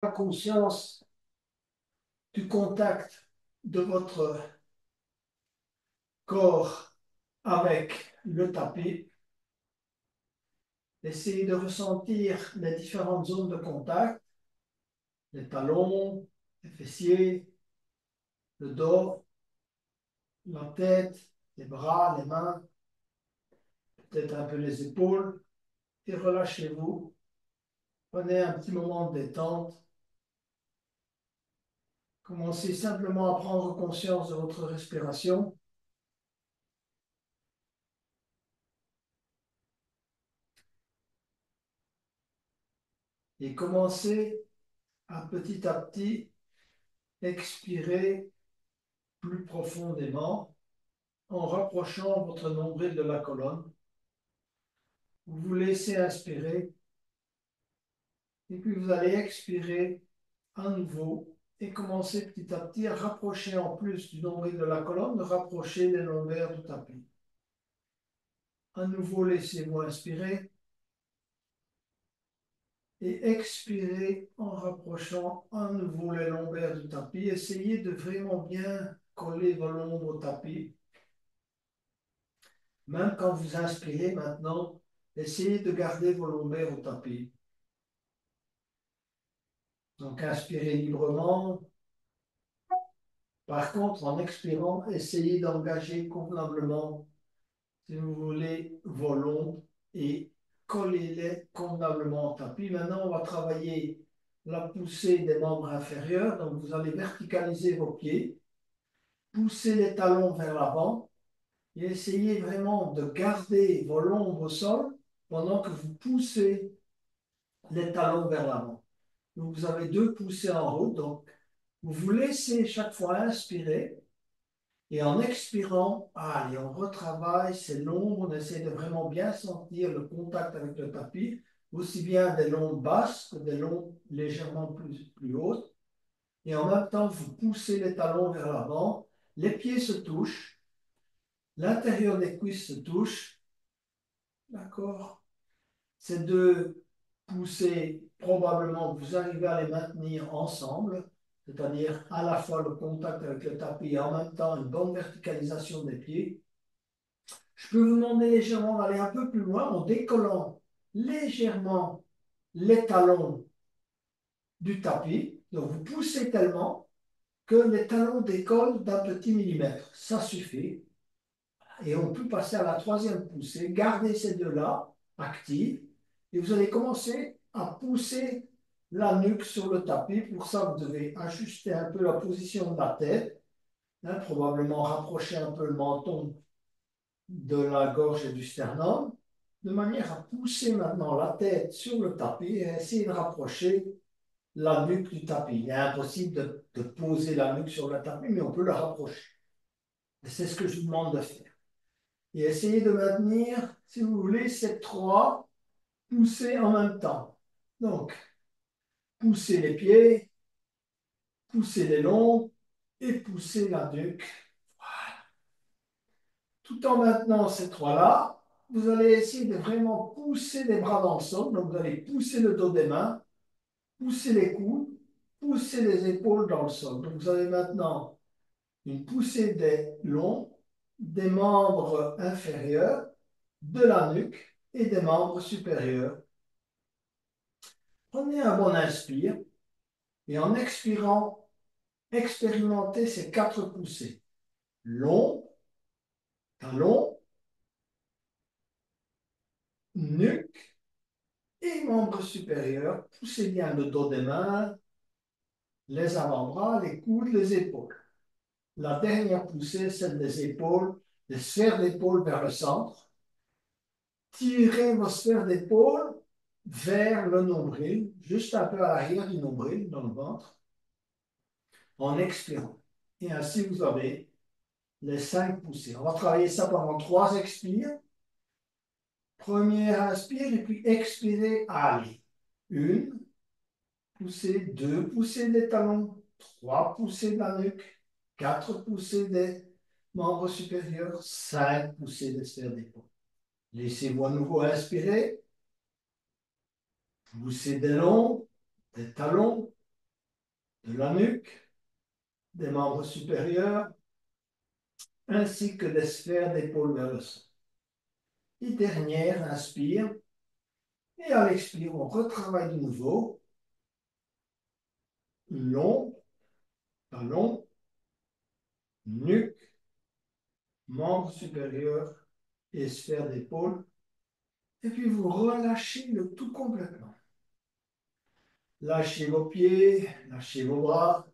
Conscience du contact de votre corps avec le tapis. Essayez de ressentir les différentes zones de contact, les talons, les fessiers, le dos, la tête, les bras, les mains, peut-être un peu les épaules, et relâchez-vous. Prenez un petit moment de détente. Commencez simplement à prendre conscience de votre respiration et commencez à petit expirer plus profondément en rapprochant votre nombril de la colonne. Vous vous laissez inspirer et puis vous allez expirer à nouveau et commencer petit à petit à rapprocher en plus du nombril de la colonne, de rapprocher les lombaires du tapis. À nouveau, laissez-vous inspirer et expirer en rapprochant à nouveau les lombaires du tapis. Essayez de vraiment bien coller vos lombres au tapis. Même quand vous inspirez maintenant, essayez de garder vos lombaires au tapis. Donc, inspirez librement. Par contre, en expirant, essayez d'engager convenablement, si vous voulez, vos lombres et collez-les convenablement au tapis. Maintenant, on va travailler la poussée des membres inférieurs. Donc, vous allez verticaliser vos pieds, pousser les talons vers l'avant et essayez vraiment de garder vos lombres au sol pendant que vous poussez les talons vers l'avant. Donc, vous avez deux poussées en haut. Donc, vous vous laissez chaque fois inspirer et en expirant, allez, on retravaille, c'est long, on essaie de vraiment bien sentir le contact avec le tapis, aussi bien des longues basses que des longues légèrement plus hautes. Et en même temps, vous poussez les talons vers l'avant, les pieds se touchent, l'intérieur des cuisses se touche, d'accord? Ces deux poussées, probablement, vous arrivez à les maintenir ensemble, c'est-à-dire à la fois le contact avec le tapis et en même temps une bonne verticalisation des pieds. Je peux vous demander légèrement d'aller un peu plus loin en décollant légèrement les talons du tapis. Donc vous poussez tellement que les talons décollent d'un petit millimètre. Ça suffit. Et on peut passer à la troisième poussée. Gardez ces deux-là actives. Et vous allez commencer à pousser la nuque sur le tapis. Pour ça, vous devez ajuster un peu la position de la tête. Hein, probablement rapprocher un peu le menton de la gorge et du sternum, de manière à pousser maintenant la tête sur le tapis et essayer de rapprocher la nuque du tapis. Il est impossible de poser la nuque sur le tapis, mais on peut le rapprocher. C'est ce que je vous demande de faire. Et essayez de maintenir, si vous voulez, ces trois poussées en même temps. Donc, poussez les pieds, poussez les longs et poussez la nuque. Tout en maintenant ces trois-là, vous allez essayer de vraiment pousser les bras dans le sol. Donc, vous allez pousser le dos des mains, pousser les coudes, pousser les épaules dans le sol. Donc, vous avez maintenant une poussée des longs, des membres inférieurs, de la nuque et des membres supérieurs. Prenez un bon inspire et en expirant, expérimentez ces quatre poussées. Long, talon, nuque et membres supérieurs. Poussez bien le dos des mains, les avant-bras, les coudes, les épaules. La dernière poussée, celle des épaules, les sphères d'épaule vers le centre. Tirez vos sphères d'épaule vers le nombril, juste un peu à l'arrière du nombril, dans le ventre, en expirant. Et ainsi, vous avez les cinq poussées. On va travailler ça pendant trois expires. Première inspire et puis expirez. Allez. Une poussée, deux poussées des talons, trois poussées de la nuque, quatre poussées des membres supérieurs, cinq poussées des sphères d'épaule. Laissez-vous à nouveau inspirer. Poussez des longs, des talons, de la nuque, des membres supérieurs, ainsi que des sphères d'épaule vers le sol. Et dernière, inspire. Et à l'expire, on retravaille de nouveau. Long, talon, nuque, membres supérieurs et sphère d'épaule. Et puis vous relâchez le tout complètement. Lâchez vos pieds, lâchez vos bras.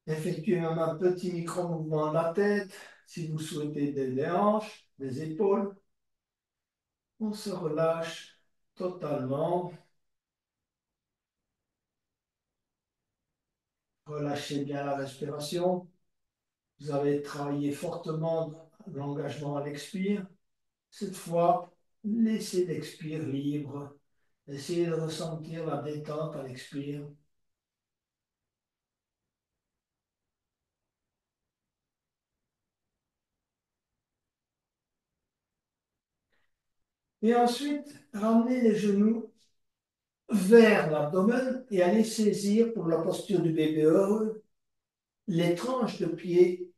Effectuez même un petit micro-mouvement de la tête, si vous souhaitez des hanches, des épaules. On se relâche totalement. Relâchez bien la respiration. Vous avez travaillé fortement l'engagement à l'expire. Cette fois, laissez l'expire libre. Essayez de ressentir la détente à l'expire. Et ensuite, ramenez les genoux vers l'abdomen et allez saisir pour la posture du bébé heureux les tranches de pied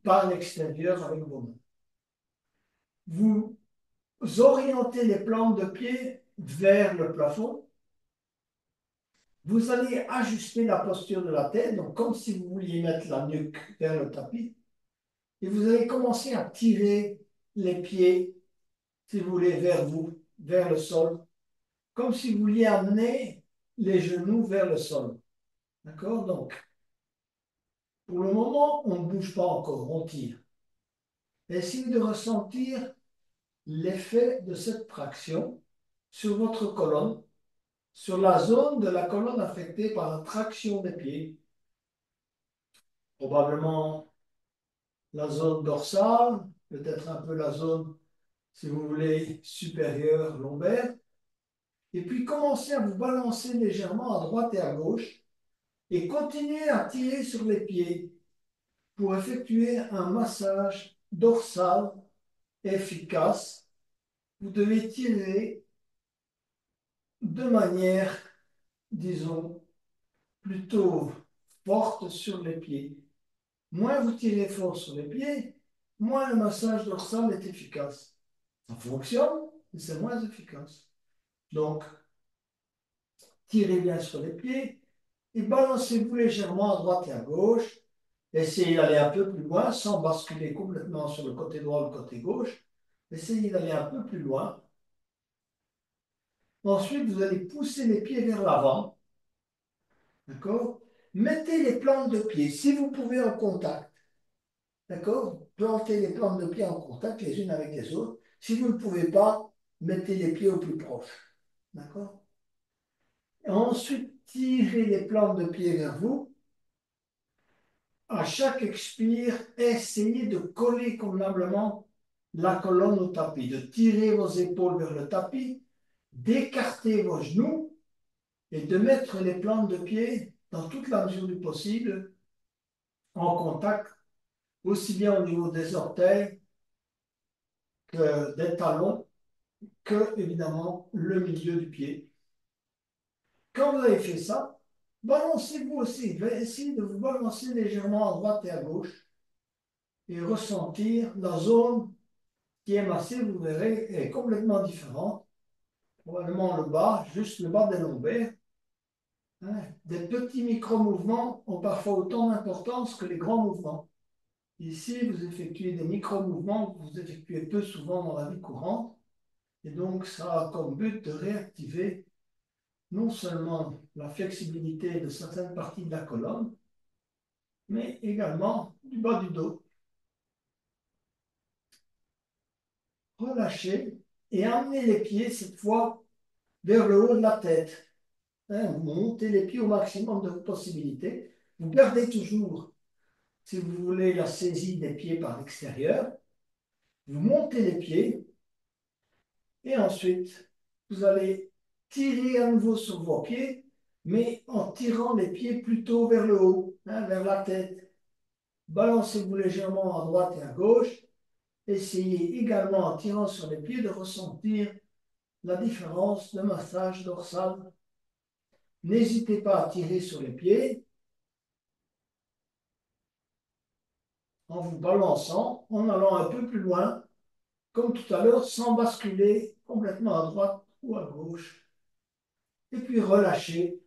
par l'extérieur avec vos mains. Vous orientez les plantes de pied vers le plafond. Vous allez ajuster la posture de la tête, donc comme si vous vouliez mettre la nuque vers le tapis. Et vous allez commencer à tirer les pieds, si vous voulez, vers vous, vers le sol, comme si vous vouliez amener les genoux vers le sol. D'accord? Donc, pour le moment, on ne bouge pas encore, on tire. Essayez de ressentir l'effet de cette traction sur votre colonne, sur la zone de la colonne affectée par la traction des pieds. Probablement la zone dorsale, peut-être un peu la zone, si vous voulez, supérieure, lombaire. Et puis commencez à vous balancer légèrement à droite et à gauche et continuez à tirer sur les pieds pour effectuer un massage dorsal efficace. Vous devez tirer de manière, disons, plutôt forte sur les pieds. Moins vous tirez fort sur les pieds, moins le massage dorsal est efficace. Ça fonctionne, mais c'est moins efficace. Donc, tirez bien sur les pieds et balancez-vous légèrement à droite et à gauche. Essayez d'aller un peu plus loin sans basculer complètement sur le côté droit ou le côté gauche. Essayez d'aller un peu plus loin. Ensuite, vous allez pousser les pieds vers l'avant. D'accord? Mettez les plantes de pied, si vous pouvez, en contact. D'accord? Plantez les plantes de pied en contact les unes avec les autres. Si vous ne pouvez pas, mettez les pieds au plus proche. D'accord? Et ensuite, tirez les plantes de pied vers vous. À chaque expire, essayez de coller convenablement la colonne au tapis, de tirer vos épaules vers le tapis, d'écarter vos genoux et de mettre les plantes de pied, dans toute la mesure du possible, en contact, aussi bien au niveau des orteils que des talons, que, évidemment, le milieu du pied. Quand vous avez fait ça, balancez-vous aussi, essayez de vous balancer légèrement à droite et à gauche et ressentir la zone qui est massée, vous verrez, est complètement différente. Probablement le bas, juste le bas des lombaires. Hein. Des petits micro-mouvements ont parfois autant d'importance que les grands mouvements. Ici, vous effectuez des micro-mouvements que vous effectuez peu souvent dans la vie courante. Et donc, ça a comme but de réactiver non seulement la flexibilité de certaines parties de la colonne, mais également du bas du dos. Relâchez et amenez les pieds cette fois vers le haut de la tête. Hein, vous montez les pieds au maximum de vos possibilités. Vous gardez toujours, si vous voulez, la saisie des pieds par l'extérieur. Vous montez les pieds et ensuite, vous allez tirer à nouveau sur vos pieds, mais en tirant les pieds plutôt vers le haut, hein, vers la tête. Balancez-vous légèrement à droite et à gauche. Essayez également, en tirant sur les pieds, de ressentir la différence de massage dorsal N'hésitez pas à tirer sur les pieds en vous balançant, en allant un peu plus loin, comme tout à l'heure, sans basculer complètement à droite ou à gauche. Et puis relâchez,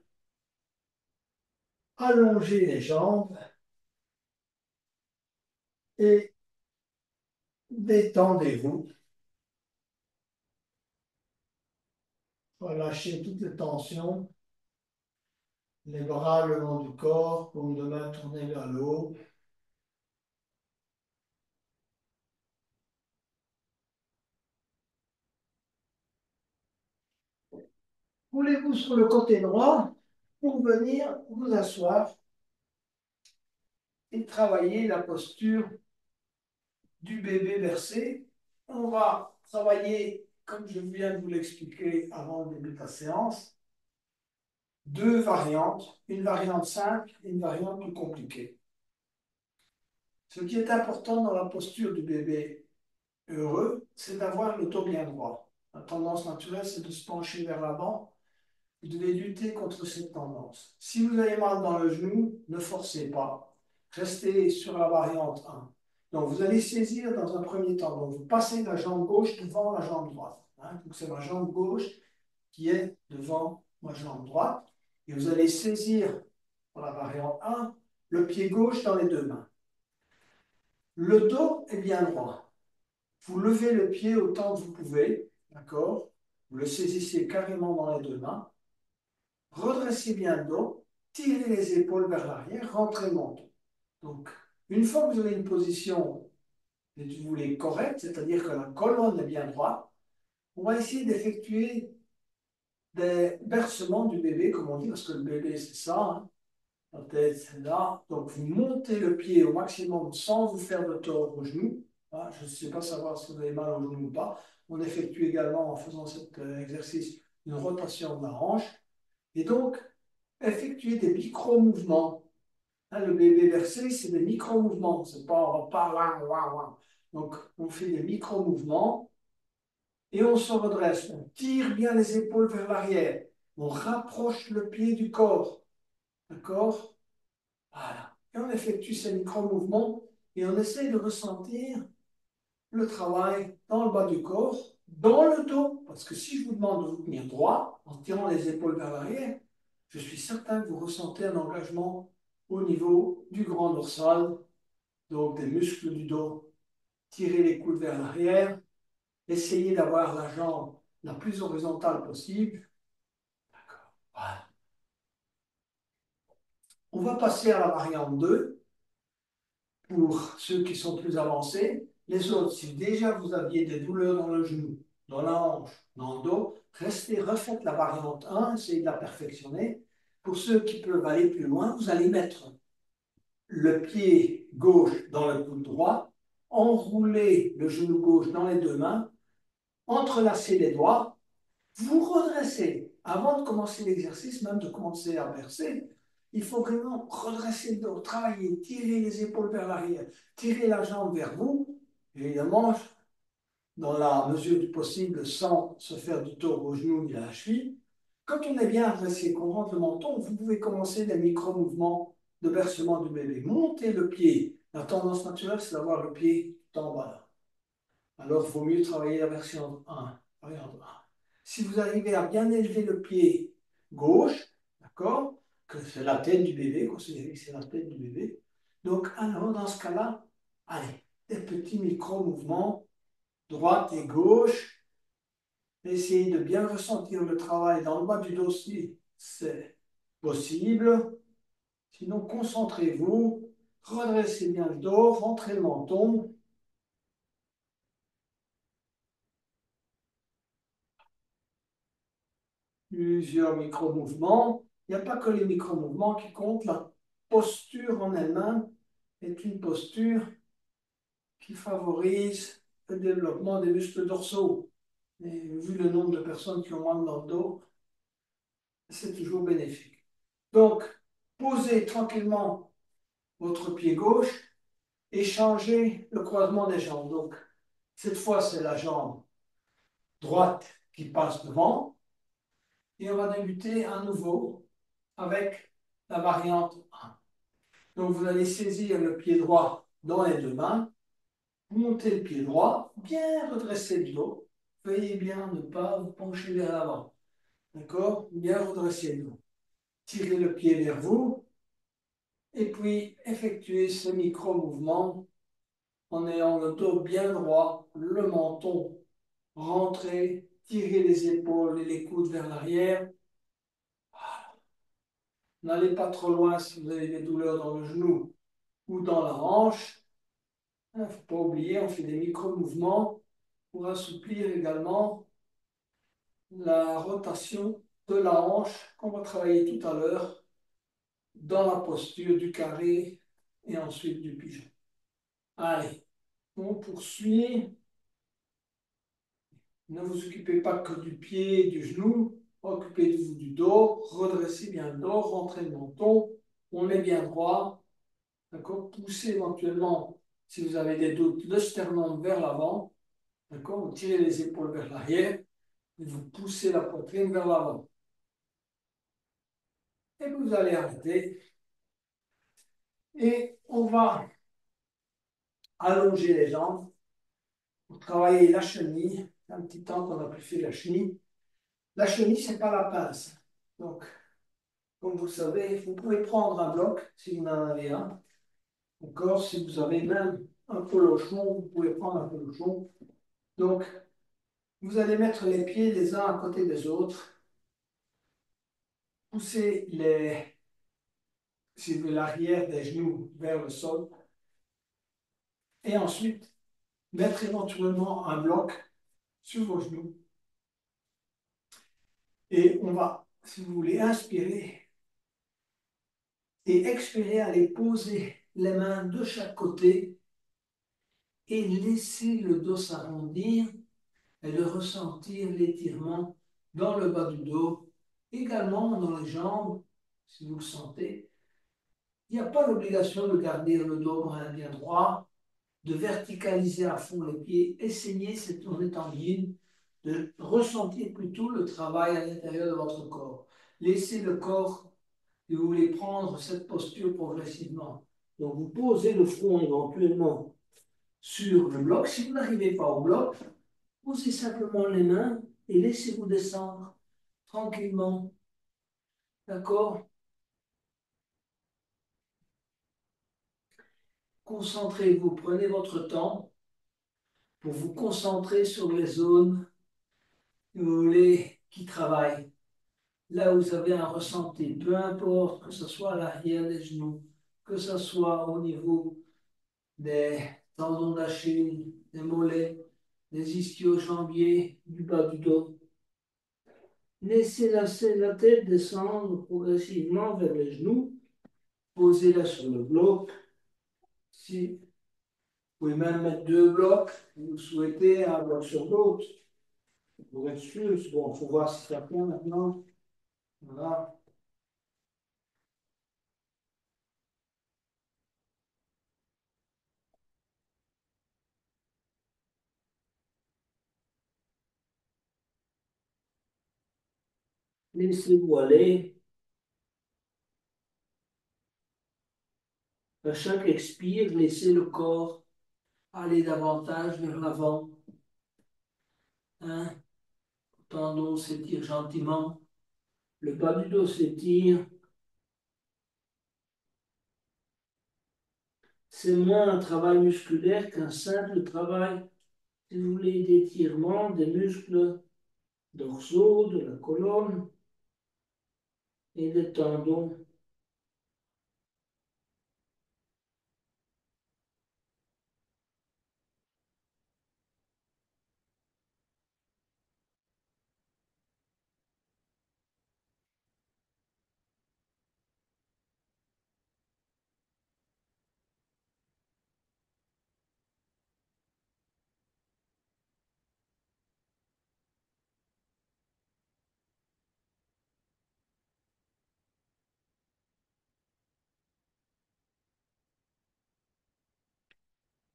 allongez les jambes et détendez-vous. Relâchez toutes les tensions, les bras le long du corps, paume de main tournée vers le haut. Roulez-vous sur le côté droit pour venir vous asseoir et travailler la posture du bébé versé. On va travailler, comme je viens de vous l'expliquer avant le début de la séance, deux variantes, une variante simple et une variante plus compliquée. Ce qui est important dans la posture du bébé heureux, c'est d'avoir le dos bien droit. La tendance naturelle, c'est de se pencher vers l'avant. Vous devez lutter contre cette tendance. Si vous avez mal dans le genou, ne forcez pas. Restez sur la variante 1. Donc, vous allez saisir dans un premier temps. Donc, vous passez la jambe gauche devant la jambe droite. Donc, c'est ma jambe gauche qui est devant ma jambe droite. Et vous allez saisir, pour la variante 1, le pied gauche dans les deux mains. Le dos est bien droit. Vous levez le pied autant que vous pouvez, d'accord? Vous le saisissez carrément dans les deux mains. Redressez bien le dos, tirez les épaules vers l'arrière, rentrez le menton. Donc, une fois que vous avez une position, que vous voulez correcte, c'est-à-dire que la colonne est bien droite, on va essayer d'effectuer des bercements du bébé, comme on dit, parce que le bébé, c'est ça, hein. La tête, c'est là. Donc, vous montez le pied au maximum sans vous faire de tort au genou. Je ne sais pas savoir si vous avez mal au genou ou pas. On effectue également, en faisant cet exercice, une rotation de la hanche. Et donc, effectuer des micro-mouvements. Le bébé bercé, c'est des micro-mouvements. C'est pas, on va pas, ouah, ouah, ouah. Donc, on fait des micro-mouvements et on se redresse. On tire bien les épaules vers l'arrière. On rapproche le pied du corps. D'accord? Voilà. Et on effectue ces micro-mouvements et on essaie de ressentir le travail dans le bas du corps, dans le dos. Parce que si je vous demande de vous tenir droit, en tirant les épaules vers l'arrière, je suis certain que vous ressentez un engagement au niveau du grand dorsal, donc des muscles du dos. Tirez les coudes vers l'arrière, essayez d'avoir la jambe la plus horizontale possible. D'accord. Voilà. On va passer à la variante 2 pour ceux qui sont plus avancés. Les autres, si déjà vous aviez des douleurs dans le genou, dans la hanche, dans le dos, restez, refaites la variante 1, essayez de la perfectionner. Pour ceux qui peuvent aller plus loin, vous allez mettre le pied gauche dans le coude droit, enrouler le genou gauche dans les deux mains, entrelacer les doigts, vous redressez. Avant de commencer l'exercice, même de commencer à bercer, il faut vraiment redresser le dos, travailler, tirer les épaules vers l'arrière, tirer la jambe vers vous, évidemment, dans la mesure du possible, sans se faire du tort au genou ni à la cheville. Quand on est bien adressé, qu'on rentre le menton, vous pouvez commencer des micro-mouvements de bercement du bébé. Montez le pied. La tendance naturelle, c'est d'avoir le pied tout en bas. Alors, il vaut mieux travailler la version 1, variante 1. Si vous arrivez à bien élever le pied gauche, d'accord, que c'est la tête du bébé, considérez que c'est la tête du bébé. Donc, alors, dans ce cas-là, allez, des petits micro-mouvements, droite et gauche. Essayez de bien ressentir le travail dans le bas du dossier, c'est possible. Sinon, concentrez-vous, redressez bien le dos, rentrez le menton. Plusieurs micro-mouvements. Il n'y a pas que les micro-mouvements qui comptent. La posture en elle-même est une posture qui favorise le développement des muscles dorsaux. Et vu le nombre de personnes qui ont mal dans le dos, c'est toujours bénéfique. Donc, posez tranquillement votre pied gauche et changez le croisement des jambes. Donc, cette fois, c'est la jambe droite qui passe devant. Et on va débuter à nouveau avec la variante 1. Donc, vous allez saisir le pied droit dans les deux mains, montez le pied droit, bien redresser le dos. Veuillez bien ne pas vous pencher vers l'avant. D'accord? Bien redresser le dos. Tirez le pied vers vous et puis effectuez ce micro-mouvement en ayant le dos bien droit, le menton rentré, tirez les épaules et les coudes vers l'arrière. N'allez pas trop loin si vous avez des douleurs dans le genou ou dans la hanche. Il ne faut pas oublier, on fait des micro-mouvements pour assouplir également la rotation de la hanche qu'on va travailler tout à l'heure dans la posture du carré et ensuite du pigeon. Allez, on poursuit. Ne vous occupez pas que du pied et du genou. Occupez-vous du dos. Redressez bien le dos. Rentrez le menton. On est bien droit. D'accord? Poussez éventuellement, si vous avez des doutes, le sternum vers l'avant. D'accord? Vous tirez les épaules vers l'arrière. Et vous poussez la poitrine vers l'avant. Et vous allez arrêter. Et on va allonger les jambes pour travailler la chenille. Un petit temps qu'on a plus fait la chenille. La chenille, ce n'est pas la pince. Donc, comme vous le savez, vous pouvez prendre un bloc si vous en avez un. D'accord? Si vous avez même un pelochon, vous pouvez prendre un pelochon. Donc, vous allez mettre les pieds les uns à côté des autres. Poussez si vous voulez, l'arrière des genoux vers le sol. Et ensuite, mettre éventuellement un bloc sur vos genoux. Et on va, si vous voulez, inspirer et expirer, aller poser les mains de chaque côté et laisser le dos s'arrondir et de ressentir l'étirement dans le bas du dos, également dans les jambes, si vous le sentez. Il n'y a pas l'obligation de garder le dos bien droit, de verticaliser à fond les pieds. Essayez, c'est en étant guide, de ressentir plutôt le travail à l'intérieur de votre corps. Laissez le corps, si vous voulez prendre cette posture progressivement. Donc vous posez le front éventuellement sur le bloc. Si vous n'arrivez pas au bloc, posez simplement les mains et laissez-vous descendre tranquillement. D'accord? Concentrez-vous, prenez votre temps pour vous concentrer sur les zones qui travaillent. Là où vous avez un ressenti, peu importe que ce soit à l'arrière des genoux, que ce soit au niveau des tendons d'Achille, des mollets, des ischio-jambiers, du bas du dos. Laissez la tête descendre progressivement vers les genoux. Posez-la sur le bloc. Si vous pouvez même mettre deux blocs, si vous souhaitez, un bloc sur l'autre. Pour être sûr, bon, il faut voir si ça tient maintenant. Voilà. Laissez-vous aller. À chaque expire, laissez le corps aller davantage vers l'avant. Hein? Le tendon s'étire gentiment. Le bas du dos s'étire. C'est moins un travail musculaire qu'un simple travail, si vous voulez, d'étirement des muscles dorsaux, de la colonne et des tendons.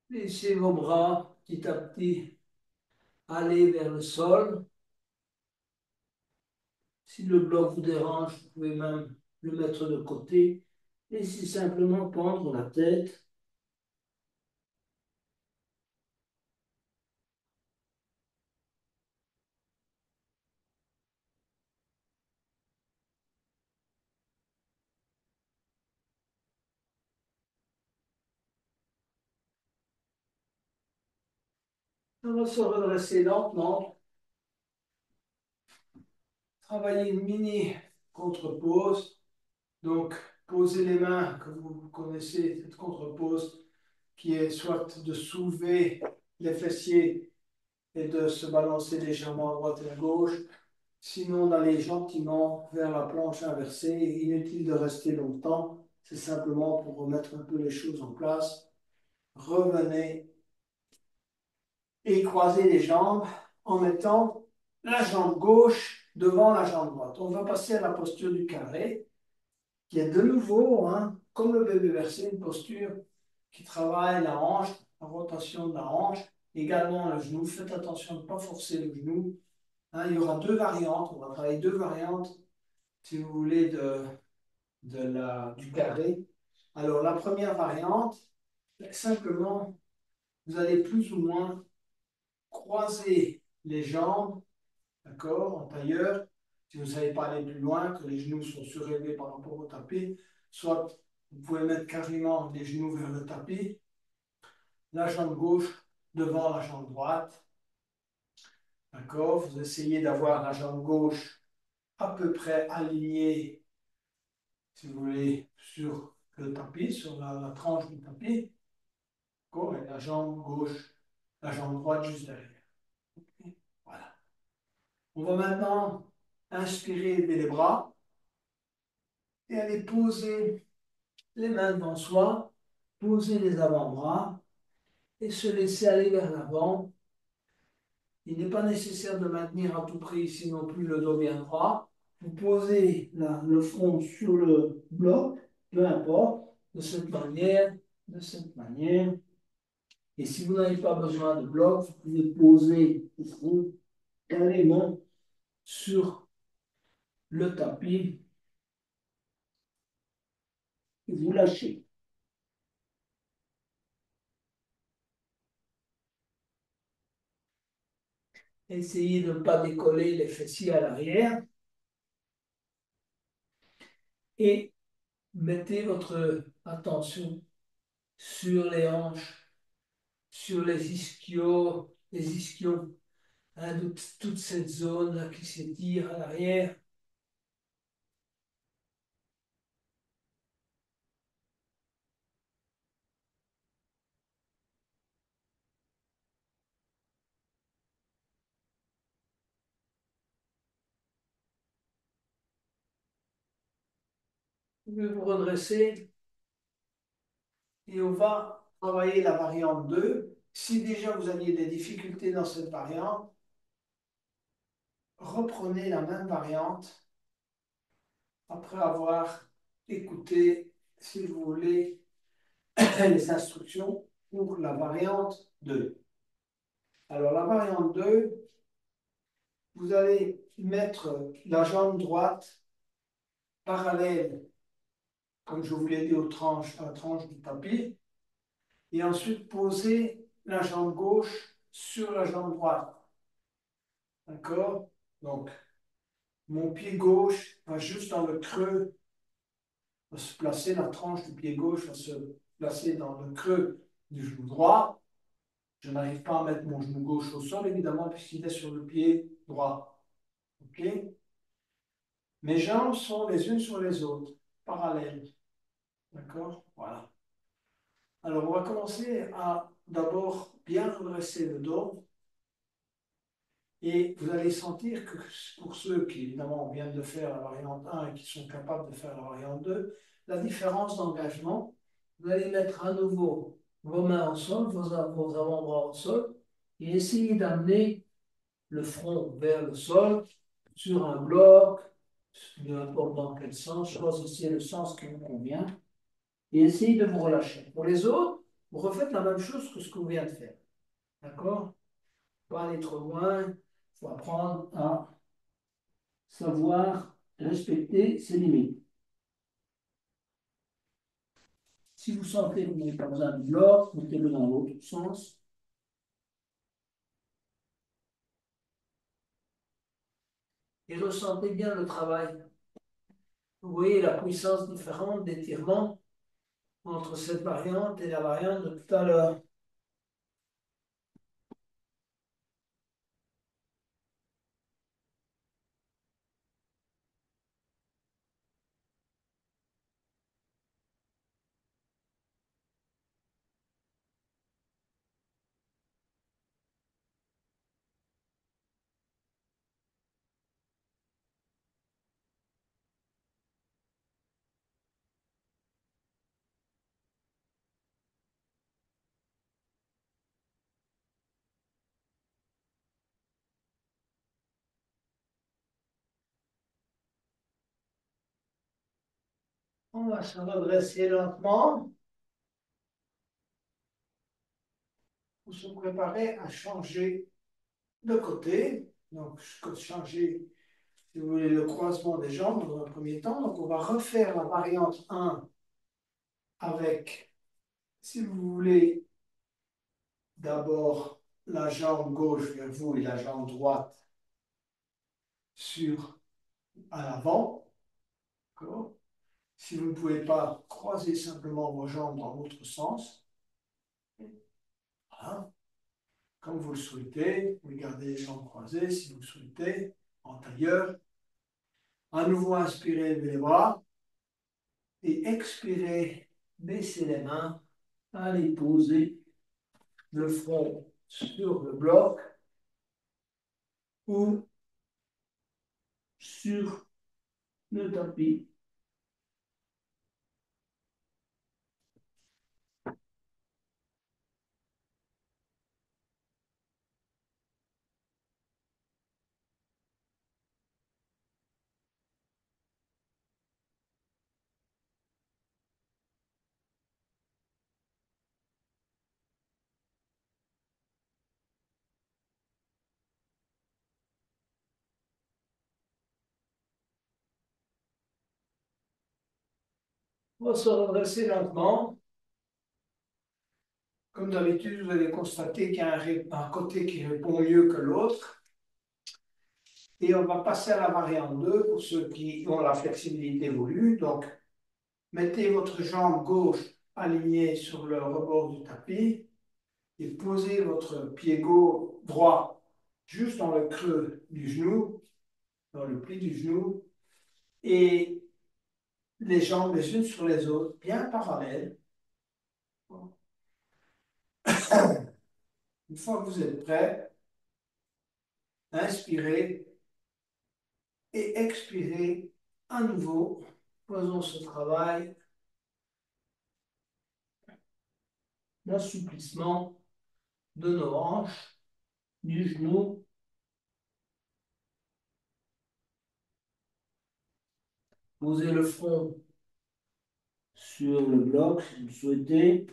Laissez vos bras petit à petit aller vers le sol. Si le bloc vous dérange, vous pouvez même le mettre de côté et c'est simplement pendre la tête. On va se redresser lentement, travailler une mini contre-pose. Donc, posez les mains, comme vous connaissez cette contre-pose, qui est soit de soulever les fessiers et de se balancer légèrement à droite et à gauche, sinon d'aller gentiment vers la planche inversée. Inutile de rester longtemps, c'est simplement pour remettre un peu les choses en place. Revenez et croisez les jambes en mettant la jambe gauche devant la jambe droite. On va passer à la posture du carré, qui est de nouveau, hein, comme le bébé versé, une posture qui travaille la hanche, la rotation de la hanche, également le genou. Faites attention de ne pas forcer le genou. Hein, il y aura deux variantes, on va travailler deux variantes, si vous voulez, du carré. Alors, la première variante, simplement, vous allez plus ou moins croiser les jambes, d'accord, en tailleur. Si vous ne savez pas aller plus loin, que les genoux sont surélevés par rapport au tapis, soit vous pouvez mettre carrément les genoux vers le tapis, la jambe gauche devant la jambe droite, d'accord. Vous essayez d'avoir la jambe gauche à peu près alignée, si vous voulez, sur le tapis, sur la tranche du tapis, d'accord, et la jambe gauche, la jambe droite juste derrière. Voilà. On va maintenant inspirer, lever les bras et aller poser les mains devant soi, poser les avant-bras et se laisser aller vers l'avant. Il n'est pas nécessaire de maintenir à tout prix ici non plus le dos bien droit. Vous posez le front sur le bloc, peu importe, de cette manière, de cette manière. Et si vous n'avez pas besoin de bloc, vous pouvez poser le front carrément sur le tapis et vous lâchez. Essayez de ne pas décoller les fessiers à l'arrière et mettez votre attention sur les hanches, sur les ischios, hein, de toute cette zone-là qui s'étire à l'arrière. Vous pouvez vous redresser et on va travailler la variante 2. Si déjà vous aviez des difficultés dans cette variante, reprenez la même variante après avoir écouté, si vous voulez, les instructions pour la variante 2. Alors, la variante 2, vous allez mettre la jambe droite parallèle, comme je vous l'ai dit, à la tranche du tapis, et ensuite poser la jambe gauche sur la jambe droite. D'accord? Donc, mon pied gauche va juste dans le creux, va se placer, la tranche du pied gauche va se placer dans le creux du genou droit. Je n'arrive pas à mettre mon genou gauche au sol, évidemment, puisqu'il est sur le pied droit. OK? Mes jambes sont les unes sur les autres, parallèles. D'accord? Voilà. Alors, on va commencer à d'abord bien redresser le dos. Et vous allez sentir que pour ceux qui, évidemment, viennent de faire la variante 1 et qui sont capables de faire la variante 2, la différence d'engagement, vous allez mettre à nouveau vos mains au sol, vos avant-bras au sol, et essayer d'amener le front vers le sol, sur un bloc, peu importe dans quel sens, choisissez le sens qui vous convient, et essayez de vous relâcher. Pour les autres, vous refaites la même chose que ce que vous venez de faire. D'accord? Pas aller trop loin, il faut apprendre à savoir respecter ses limites. Si vous sentez que vous n'avez pas besoin de bloc, mettez-le dans l'autre sens. Et ressentez bien le travail. Vous voyez la puissance différente d'étirement entre cette variante et la variante de tout à l'heure. On va se redresser lentement pour se préparer à changer de côté. Donc, changer, si vous voulez, le croisement des jambes dans un premier temps. Donc, on va refaire la variante 1 avec, si vous voulez, d'abord la jambe gauche vers vous et la jambe droite sur à l'avant. Si vous ne pouvez pas, croiser simplement vos jambes dans l'autre sens. Voilà. Comme vous le souhaitez, vous gardez les jambes croisées si vous le souhaitez, en tailleur. À nouveau, inspirez, levez les bras. Et expirez, baissez les mains. Allez poser le front sur le bloc ou sur le tapis. On va se redresser lentement. Comme d'habitude, vous allez constater qu'il y a un côté qui répond mieux que l'autre. Et on va passer à la variante 2 pour ceux qui ont la flexibilité voulue. Donc, mettez votre jambe gauche alignée sur le rebord du tapis et posez votre pied gauche droit juste dans le creux du genou, dans le pli du genou, et les jambes les unes sur les autres, bien parallèles. Une fois que vous êtes prêt, inspirez et expirez à nouveau. Faisons ce travail d'assouplissement de nos hanches, du genou. Posez le front sur le bloc si vous le souhaitez.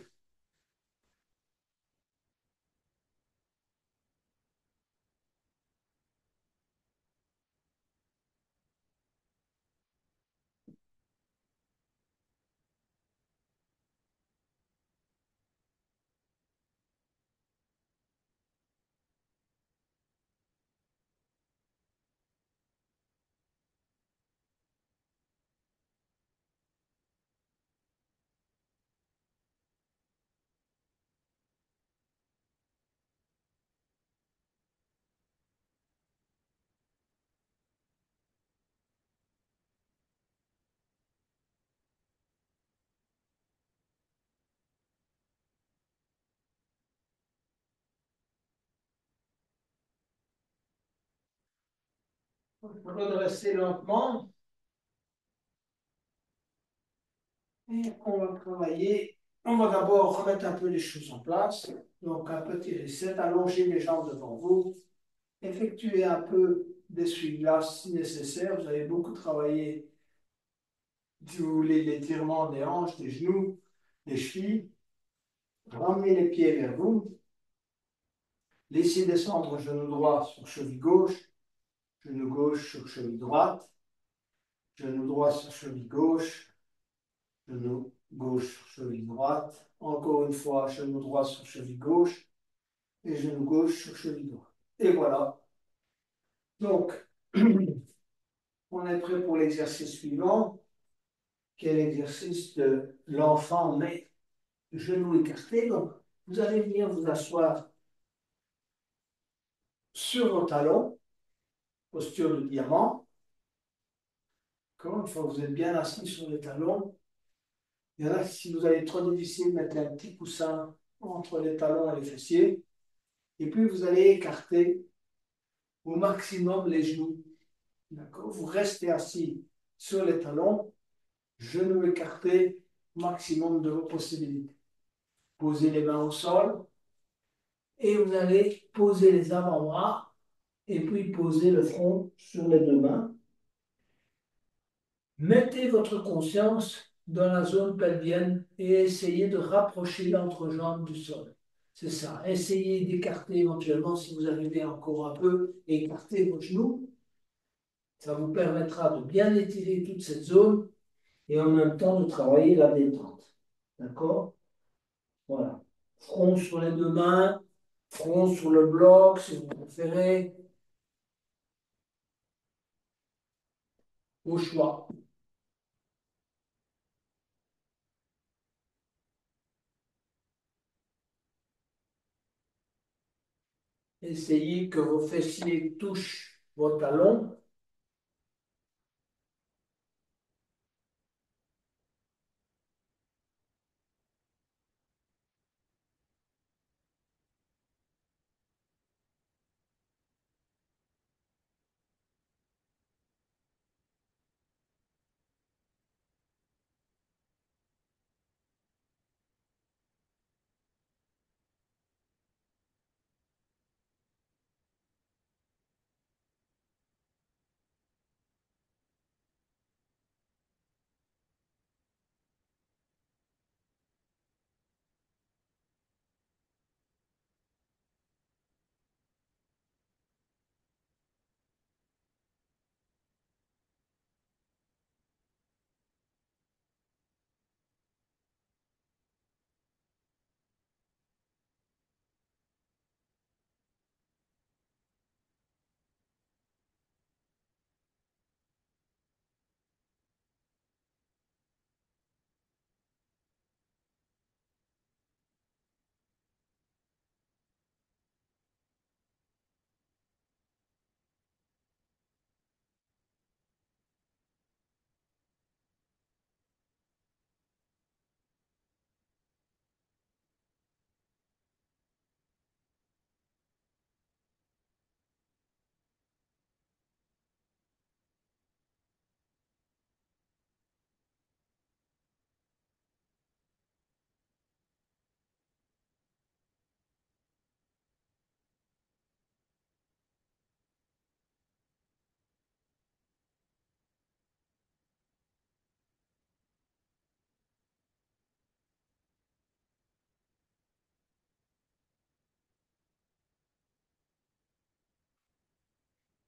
Redresser lentement. Et on va travailler. On va d'abord remettre un peu les choses en place. Donc, un petit reset. Allongez les jambes devant vous. Effectuez un peu d'essuie-glace si nécessaire. Vous avez beaucoup travaillé, si vous voulez, l'étirement des hanches, des genoux, des chevilles. Ramenez les pieds vers vous. Laissez descendre genou droit sur cheville gauche, genou gauche sur cheville droite, genou droit sur cheville gauche, Genou gauche sur cheville droite. Encore une fois, genou droit sur cheville gauche et genou gauche sur cheville droite. Et voilà. Donc, on est prêt pour l'exercice suivant, qui est l'exercice de l'enfant, mais genou écarté. Donc, vous allez venir vous asseoir sur vos talons, posture de diamant. Encore une fois, vous êtes bien assis sur les talons. Il y en a, si vous avez trop difficile, mettez un petit coussin entre les talons et les fessiers. Et puis, vous allez écarter au maximum les genoux. D'accord? Vous restez assis sur les talons, genoux écartés, maximum de vos possibilités. Posez les mains au sol et vous allez poser les avant-bras et puis poser le front sur les deux mains. Mettez votre conscience dans la zone pelvienne et essayez de rapprocher l'entrejambe du sol. C'est ça. Essayez d'écarter éventuellement, si vous arrivez encore un peu, écarter vos genoux. Ça vous permettra de bien étirer toute cette zone et en même temps de travailler la détente. D'accord? Voilà. Front sur les deux mains, front sur le bloc, si vous préférez, au choix. Essayez que vos fessiers touchent vos talons.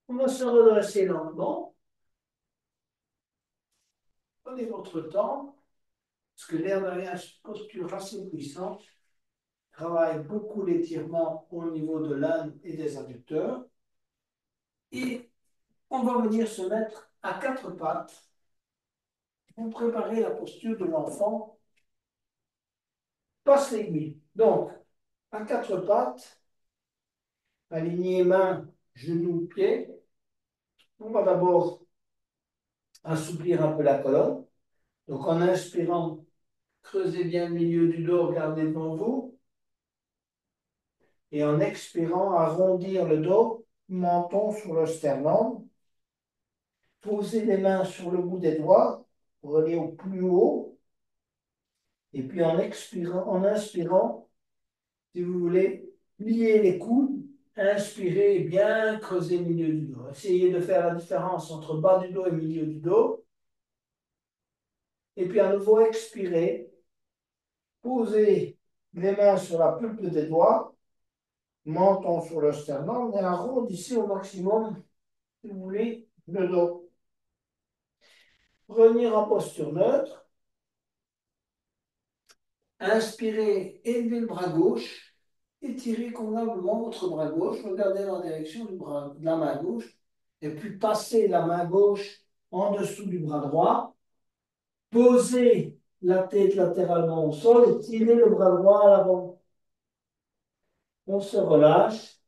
On va se redresser lentement. Prenez votre temps, parce que l'air derrière une posture assez puissante travaille beaucoup l'étirement au niveau de l'âne et des adducteurs. Et on va venir se mettre à quatre pattes pour préparer la posture de l'enfant passe l'aiguille. Donc, à quatre pattes, aligner mains, genoux, pieds. On va d'abord assouplir un peu la colonne. Donc, en inspirant, creusez bien le milieu du dos, regardez devant vous. Et en expirant, arrondir le dos, menton sur le sternum. Posez les mains sur le bout des doigts pour aller au plus haut. Et puis en expirant, en inspirant, si vous voulez, plier les coudes, inspirez et bien creuser le milieu du dos. Essayez de faire la différence entre bas du dos et milieu du dos. Et puis à nouveau, expirez. Posez les mains sur la pulpe des doigts, menton sur le sternum et arrondissez au maximum, si vous voulez, le dos. Revenir en posture neutre. Inspirez, élevez le bras gauche, étirez convenablement votre bras gauche, regardez dans la direction de la main gauche, et puis passez la main gauche en dessous du bras droit, posez la tête latéralement au sol et tirez le bras droit à l'avant. On se relâche.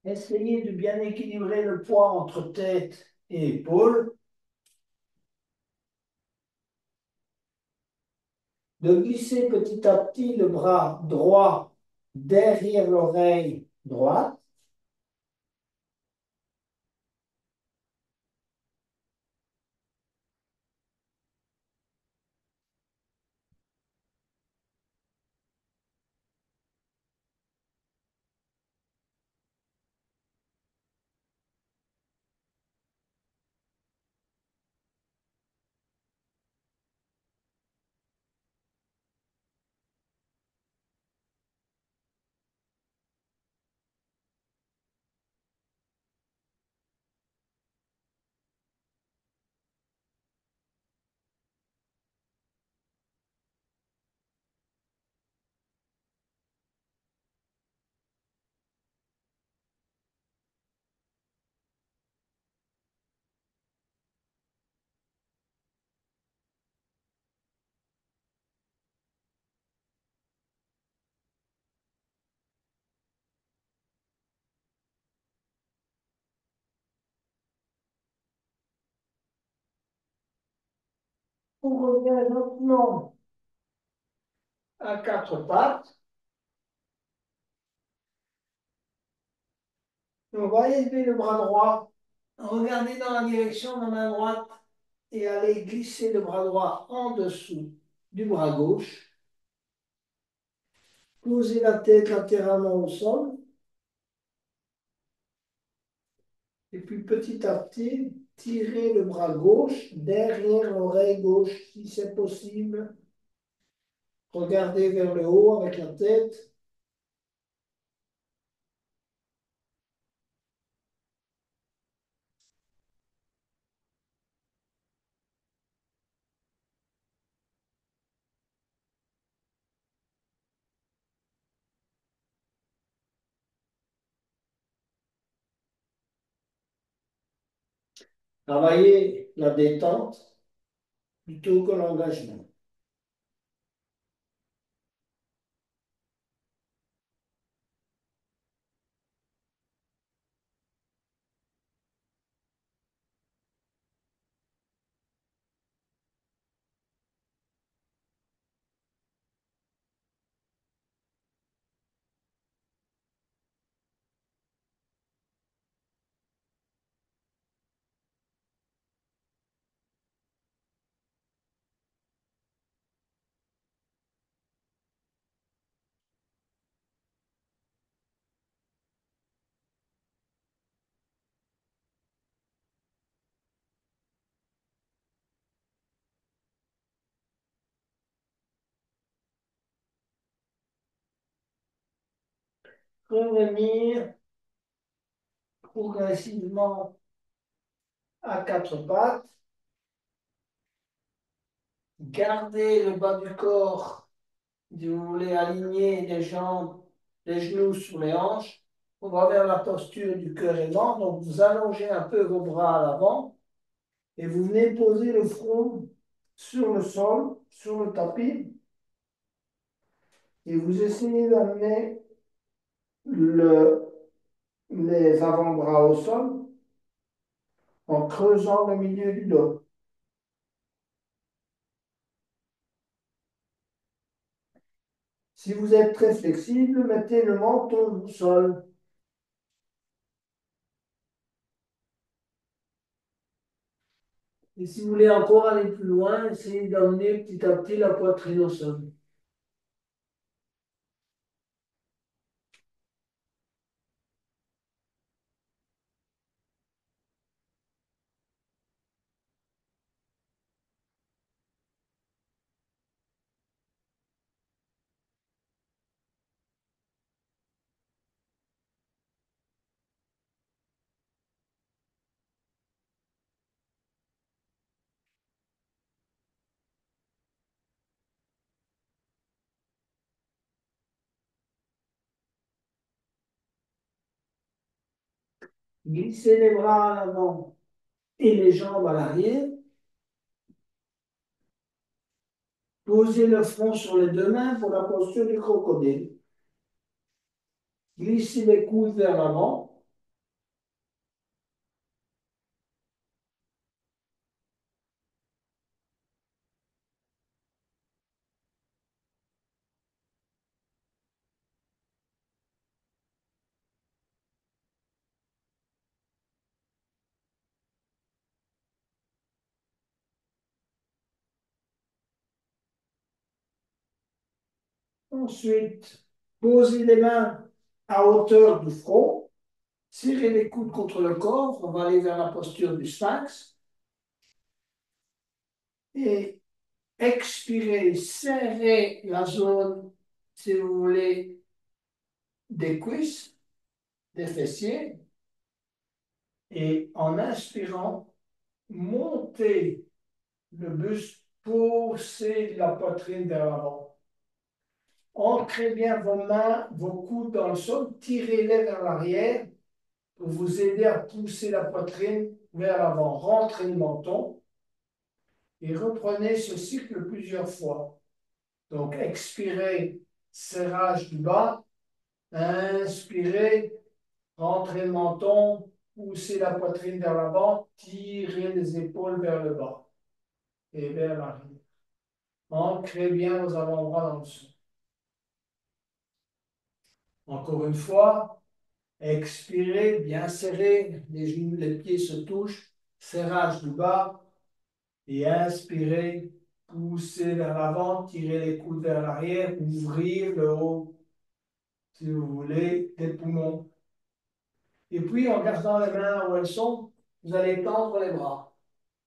Essayez de bien équilibrer le poids entre tête et épaules, de glisser petit à petit le bras droit derrière l'oreille droite. On revient maintenant à quatre pattes. On va élever le bras droit. Regardez dans la direction de la main droite et allez glisser le bras droit en dessous du bras gauche. Posez la tête latéralement au sol. Et puis petit à petit, tirez le bras gauche derrière l'oreille gauche si c'est possible. Regardez vers le haut avec la tête. Travaillez la détente plutôt que l'engagement. Revenir progressivement à quatre pattes. Gardez le bas du corps, si vous voulez aligner les jambes, les genoux sur les hanches. On va vers la posture du cœur aimant. Donc vous allongez un peu vos bras à l'avant et vous venez poser le front sur le sol, sur le tapis. Et vous essayez d'amener les avant-bras au sol en creusant le milieu du dos. Si vous êtes très flexible, mettez le menton au sol. Et si vous voulez encore aller plus loin, essayez d'amener petit à petit la poitrine au sol. Glissez les bras en avant et les jambes à l'arrière. Posez le front sur les deux mains pour la posture du crocodile. Glissez les coudes vers l'avant. Ensuite, posez les mains à hauteur du front. Serrez les coudes contre le corps. On va aller vers la posture du sphinx. Et expirez, serrez la zone, si vous voulez, des cuisses, des fessiers. Et en inspirant, montez le buste, poussez la poitrine vers l'avant. Ancrez bien vos mains, vos coudes dans le sol, tirez-les vers l'arrière pour vous aider à pousser la poitrine vers l'avant. Rentrez le menton et reprenez ce cycle plusieurs fois. Donc, expirez, serrage du bas. Inspirez, rentrez le menton, poussez la poitrine vers l'avant, tirez les épaules vers le bas et vers l'arrière. Ancrez bien vos avant-bras dans le sol. Encore une fois, expirez, bien serré, les genoux, les pieds se touchent, serrage du bas, et inspirez, poussez vers l'avant, tirez les coudes vers l'arrière, ouvrir le haut, si vous voulez, des poumons. Et puis, en gardant les mains où elles sont, vous allez tendre les bras.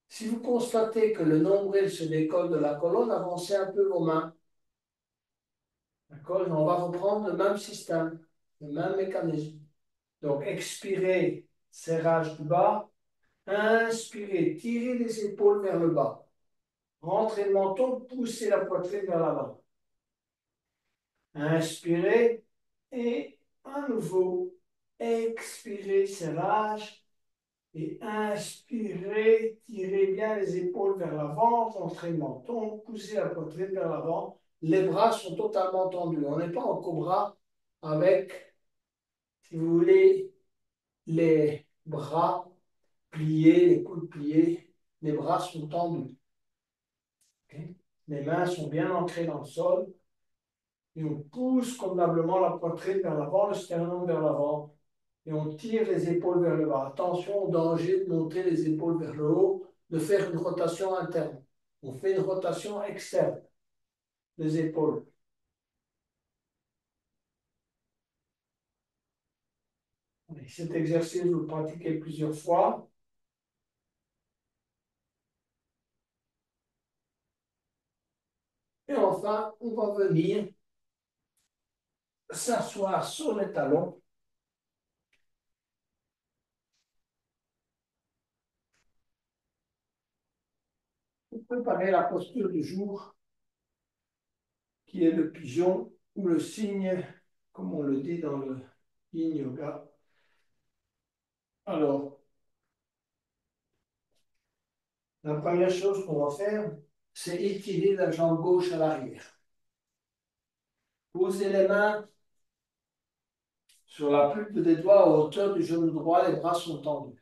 Si vous constatez que le nombril se décolle de la colonne, avancez un peu vos mains. D'accord? Et on va reprendre le même système, le même mécanisme. Donc, expirez, serrage du bas. Inspirez, tirez les épaules vers le bas. Rentrez le menton, poussez la poitrine vers l'avant. Inspirez et à nouveau, expirez, serrage. Et inspirez, tirez bien les épaules vers l'avant, rentrez le menton, poussez la poitrine vers l'avant. Les bras sont totalement tendus. On n'est pas en cobra avec, si vous voulez, les bras pliés, les coudes pliés. Les bras sont tendus. Okay? Les mains sont bien ancrées dans le sol. Et on pousse convenablement la poitrine vers l'avant, le sternum vers l'avant. Et on tire les épaules vers le bas. Attention au danger de monter les épaules vers le haut, de faire une rotation interne. On fait une rotation externe des épaules. Et cet exercice, vous le pratiquez plusieurs fois. Et enfin, on va venir s'asseoir sur les talons. Pour préparer la posture du jour, qui est le pigeon ou le cygne, comme on le dit dans le yin yoga. Alors, la première chose qu'on va faire, c'est étirer la jambe gauche à l'arrière. Posez les mains sur la pulpe des doigts à hauteur du genou droit, les bras sont tendus.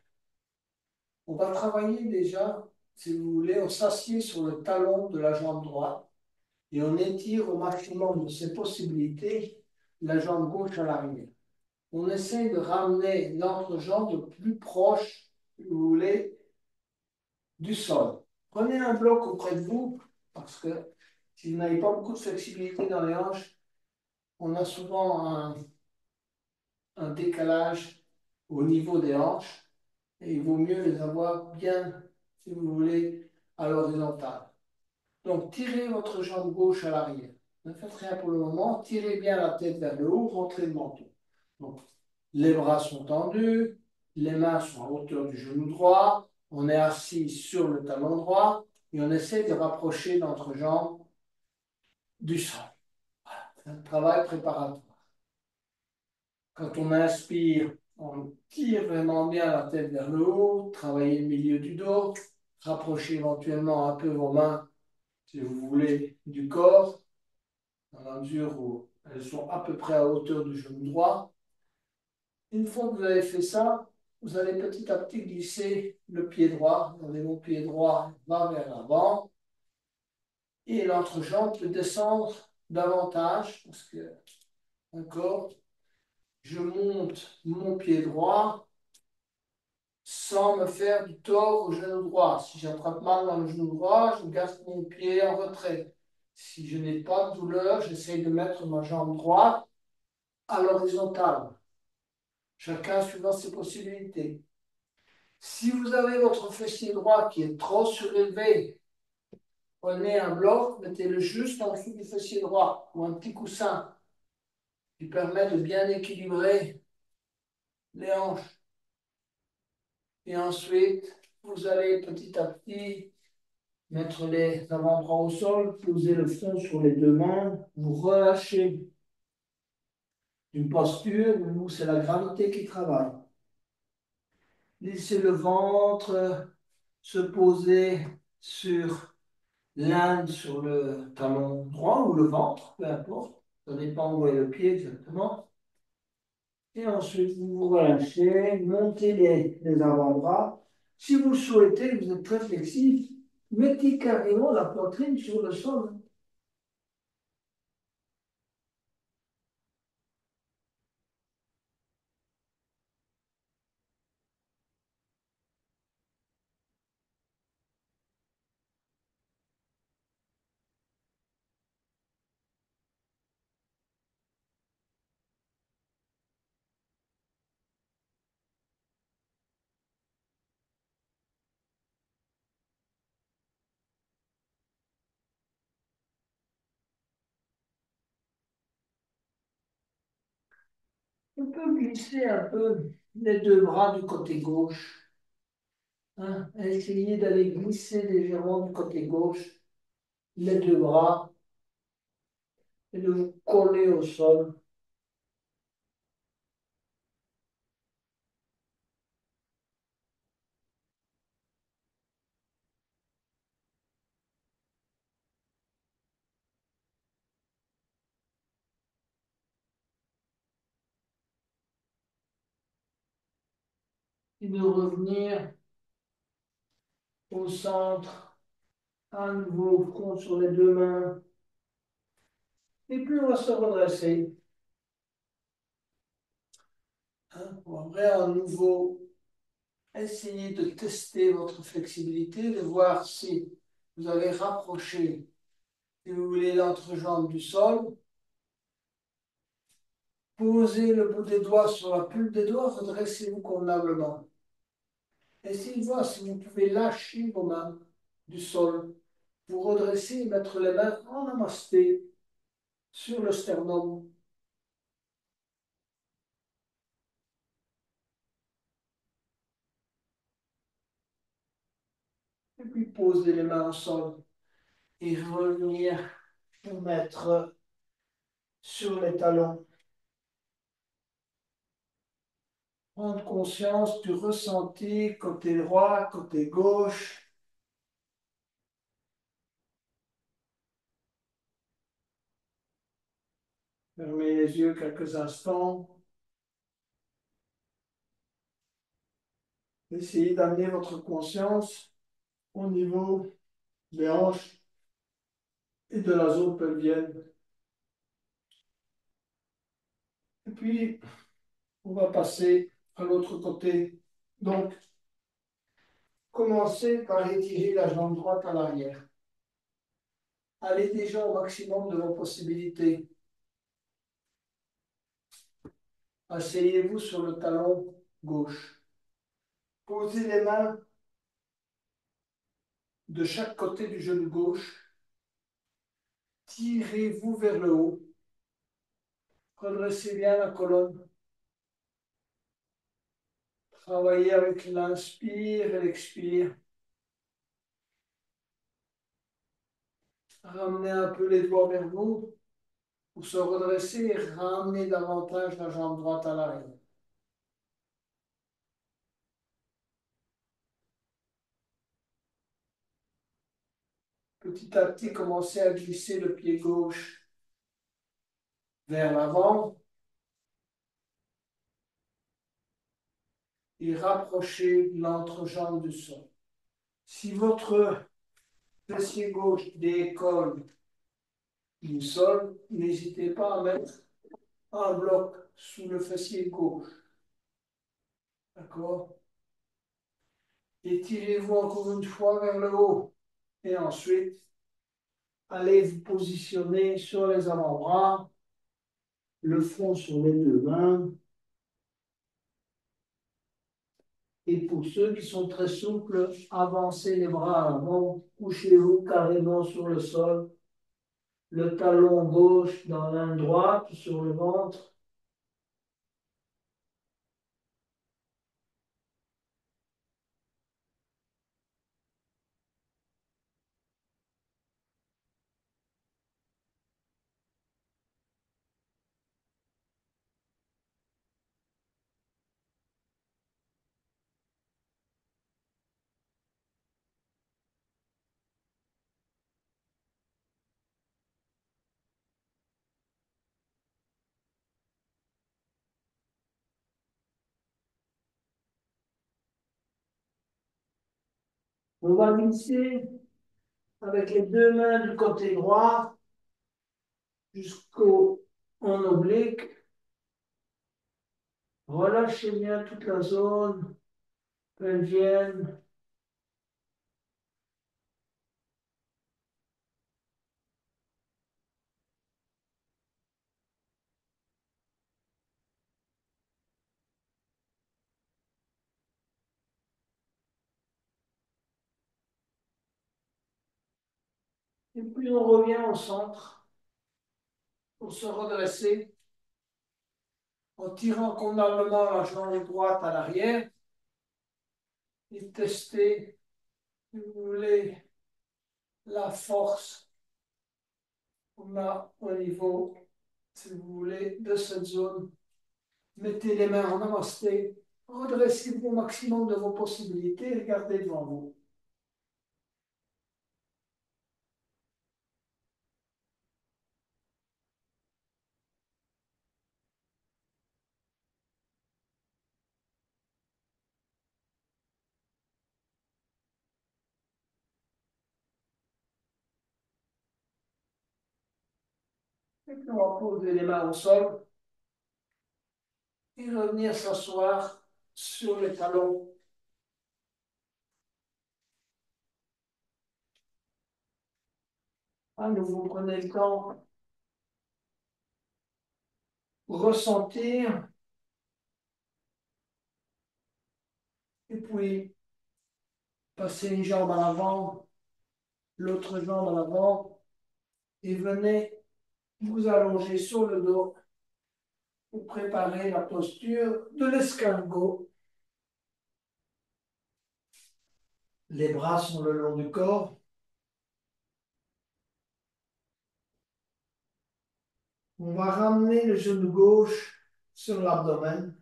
On va travailler déjà, si vous voulez, on s'assied sur le talon de la jambe droite et on étire au maximum de ses possibilités la jambe gauche à l'arrière. On essaie de ramener l'entrejambe le plus proche, si vous voulez, du sol. Prenez un bloc auprès de vous, parce que si vous n'avez pas beaucoup de flexibilité dans les hanches, on a souvent un décalage au niveau des hanches et il vaut mieux les avoir bien, si vous voulez, à l'horizontale. Donc, tirez votre jambe gauche à l'arrière. Ne faites rien pour le moment. Tirez bien la tête vers le haut, rentrez le menton. Donc, les bras sont tendus, les mains sont à hauteur du genou droit, on est assis sur le talon droit et on essaie de rapprocher l'entrejambe du sol. Voilà, c'est un travail préparatoire. Quand on inspire, On tire vraiment bien la tête vers le haut, travaillez le milieu du dos, rapprochez éventuellement un peu vos mains, si vous voulez, du corps, dans la mesure où elles sont à peu près à hauteur du genou droit. Une fois que vous avez fait ça, vous allez petit à petit glisser le pied droit. Regardez, mon pied droit va vers l'avant et l'entrejambe peut descendre davantage parce que, encore, je monte mon pied droit sans me faire du tort au genou droit. Si j'attrape mal dans le genou droit, je garde mon pied en retrait. Si je n'ai pas de douleur, j'essaye de mettre ma jambe droite à l'horizontale. Chacun suivant ses possibilités. Si vous avez votre fessier droit qui est trop surélevé, prenez un bloc, mettez-le juste en dessous du fessier droit ou un petit coussin qui permet de bien équilibrer les hanches. Et ensuite, vous allez petit à petit mettre les avant-bras au sol, poser le front sur les deux mains, vous relâchez une posture où c'est la gravité qui travaille. Laissez le ventre se poser sur l'inde sur le talon droit ou le ventre, peu importe. Ça dépend où est le pied exactement. Et ensuite, vous vous relâchez, montez les avant-bras. Si vous le souhaitez, vous êtes très flexible, mettez carrément la poitrine sur le sol. On peut glisser un peu les deux bras du côté gauche. Hein. Essayez d'aller glisser légèrement du côté gauche les deux bras et de vous coller au sol. Et de revenir au centre, à nouveau, front sur les deux mains. Et puis on va se redresser. Hein. On va à nouveau essayer de tester votre flexibilité, de voir si vous avez rapproché, si vous voulez, l'entrejambe du sol. Posez le bout des doigts sur la pulpe des doigts, redressez-vous convenablement. Essayez de voir si vous pouvez lâcher vos mains du sol. Vous redressez et mettre les mains en namasté sur le sternum. Et puis posez les mains au sol et revenir vous mettre sur les talons. Prendre conscience du ressenti côté droit, côté gauche. Fermez les yeux quelques instants. Essayez d'amener votre conscience au niveau des hanches et de la zone pelvienne. Et puis, on va passer à l'autre côté. Donc, commencez par étirer la jambe droite à l'arrière. Allez déjà au maximum de vos possibilités. Asseyez-vous sur le talon gauche. Posez les mains de chaque côté du genou gauche. Tirez-vous vers le haut. Redressez bien la colonne. Travaillez avec l'inspire et l'expire. Ramenez un peu les doigts vers vous pour se redresser et ramener davantage la jambe droite à l'arrière. petit à petit, commencez à glisser le pied gauche vers l'avant et rapprochez l'entrejambe du sol. Si votre fessier gauche décolle du sol, n'hésitez pas à mettre un bloc sous le fessier gauche. D'accord? Étirez-vous encore une fois vers le haut. Et ensuite, allez vous positionner sur les avant-bras, le front sur les deux mains. Et pour ceux qui sont très souples, avancez les bras à l'avant, couchez-vous carrément sur le sol, le talon gauche dans la main droite sur le ventre. On va glisser avec les deux mains du côté droit jusqu'au en oblique. Relâchez bien toute la zone pelvienne. Et puis on revient au centre pour se redresser en tirant convenablement la jambe droite à l'arrière et tester, si vous voulez, la force qu'on a au niveau, si vous voulez, de cette zone. Mettez les mains en namasté, redressez-vous au maximum de vos possibilités et regardez devant vous. Et puis on va poser les mains au sol et revenir s'asseoir sur les talons. À nouveau, prenez le temps pour ressentir et puis passez une jambe à l'avant, l'autre jambe à l'avant et venez vous allonger sur le dos pour préparer la posture de l'escargot. Les bras sont le long du corps. On va ramener le genou gauche sur l'abdomen.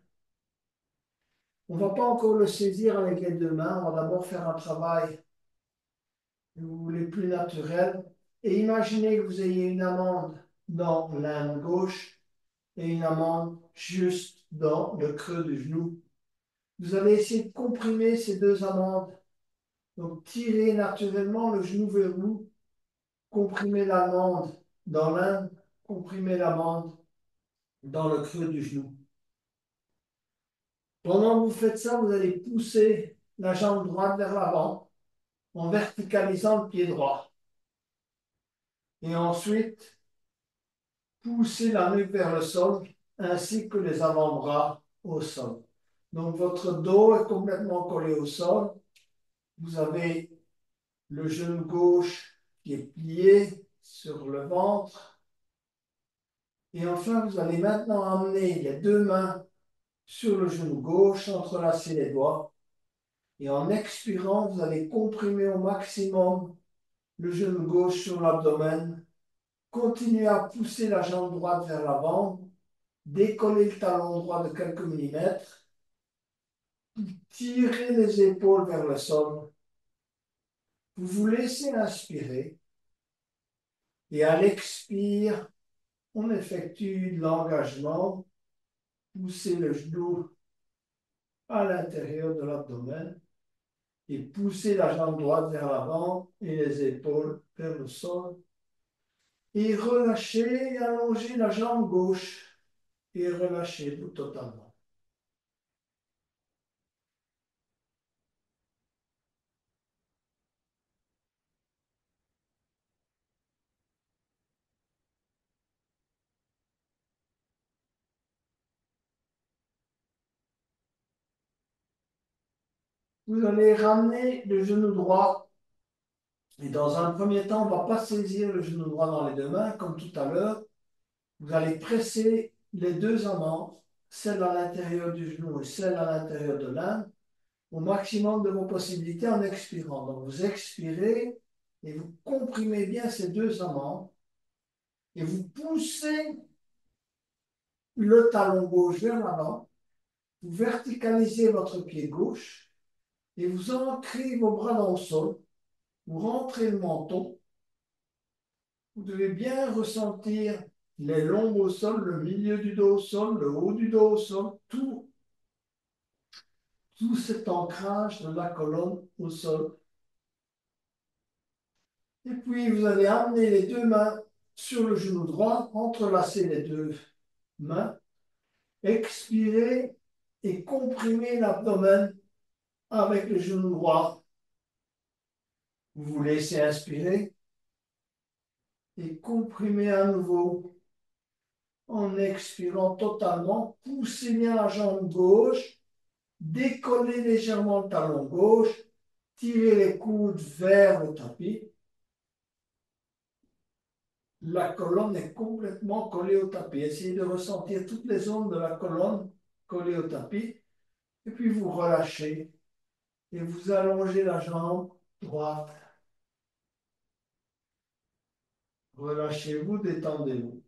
On ne va pas encore le saisir avec les deux mains. On va d'abord faire un travail, si vous voulez, plus naturel. Et imaginez que vous ayez une amande dans la main gauche et une amande juste dans le creux du genou. Vous allez essayer de comprimer ces deux amandes. Donc, tirez naturellement le genou vers vous, comprimez l'amande dans l'un, comprimez l'amande dans le creux du genou. Pendant que vous faites ça, vous allez pousser la jambe droite vers l'avant en verticalisant le pied droit. Et ensuite, poussez la nuque vers le sol ainsi que les avant-bras au sol. Donc, votre dos est complètement collé au sol. Vous avez le genou gauche qui est plié sur le ventre. Et enfin, vous allez maintenant amener les deux mains sur le genou gauche, entrelacer les doigts. Et en expirant, vous allez comprimer au maximum le genou gauche sur l'abdomen. Continuez à pousser la jambe droite vers l'avant. Décollez le talon droit de quelques millimètres. Tirez les épaules vers le sol. Vous vous laissez inspirer. Et à l'expire, on effectue l'engagement, pousser le genou à l'intérieur de l'abdomen et pousser la jambe droite vers l'avant et les épaules vers le sol. Et relâchez et allongez la jambe gauche et relâchez-vous totalement. Vous allez ramener le genou droit et dans un premier temps, on ne va pas saisir le genou droit dans les deux mains comme tout à l'heure. Vous allez presser les deux amants, celle à l'intérieur du genou et celle à l'intérieur de l'âne, au maximum de vos possibilités en expirant. Donc vous expirez et vous comprimez bien ces deux amants et vous poussez le talon gauche vers l'avant, vous verticalisez votre pied gauche et vous ancrez vos bras dans le sol, vous rentrez le menton. Vous devez bien ressentir les lombes au sol, le milieu du dos au sol, le haut du dos au sol, tout cet ancrage de la colonne au sol. Et puis, vous allez amener les deux mains sur le genou droit, entrelacer les deux mains, expirer et comprimer l'abdomen avec le genou droit. Vous vous laissez inspirer et comprimer à nouveau en expirant totalement. Poussez bien la jambe gauche, décollez légèrement le talon gauche, tirez les coudes vers le tapis. La colonne est complètement collée au tapis. Essayez de ressentir toutes les zones de la colonne collées au tapis. Et puis vous relâchez et vous allongez la jambe droite. Relâchez-vous, détendez-vous.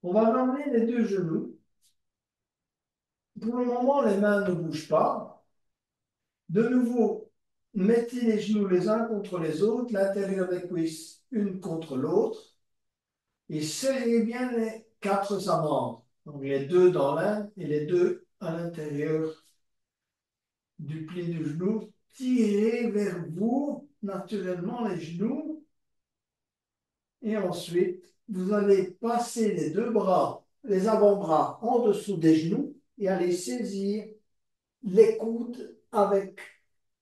On va ramener les deux genoux. Pour le moment, les mains ne bougent pas. De nouveau, mettez les genoux les uns contre les autres, l'intérieur des cuisses une contre l'autre, et serrez bien les quatre amants. Donc les deux dans l'un et les deux à l'intérieur du pli du genou. Tirez vers vous naturellement les genoux. Et ensuite, vous allez passer les deux bras, les avant-bras en dessous des genoux et aller saisir les coudes avec